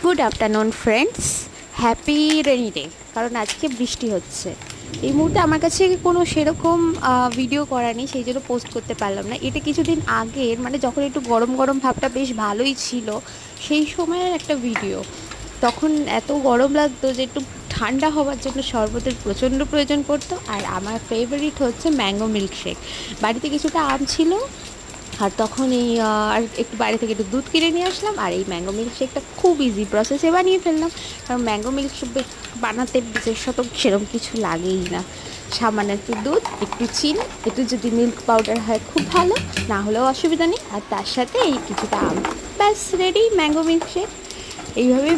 Good afternoon friends, happy rainy day. কারণ আজকে বৃষ্টি হচ্ছে। এই মুহূর্তে আমার কাছে কোনো সেরকম ভিডিও করা নেই, সেই জন্য পোস্ট করতে পারলাম না। এটা কিছুদিন আগের, মানে যখন একটু গরম গরম ভাবটা বেশ ভালোই ছিল, সেই সময়ের একটা ভিডিও। তখন এত গরম লাগতো যে একটু ঠান্ডা হওয়ার জন্য শরবতের প্রচণ্ড প্রয়োজন পড়তো। আর আমার ফেভারিট হচ্ছে ম্যাঙ্গো মিল্কশেক। বাড়িতে কিছুটা আম ছিল, আর তখন আর একটু বাইরে থেকে একটু দুধ কিনে নিয়ে আসলাম, আর এই ম্যাঙ্গো মিল্কশেকটা খুব ইজি প্রসেসে বানিয়ে ফেললাম। কারণ ম্যাঙ্গো মিল্কশেক বানাতে বিশেষত সেরকম কিছু লাগেই না। সামান্য একটু দুধ, একটু চিনি, একটু যদি মিল্ক পাউডার হয় খুব ভালো, না হলেও অসুবিধা নেই। আর তার সাথে এই কিছুটা আম, ব্যাস রেডি ম্যাঙ্গো মিল্কশেক। এইভাবেই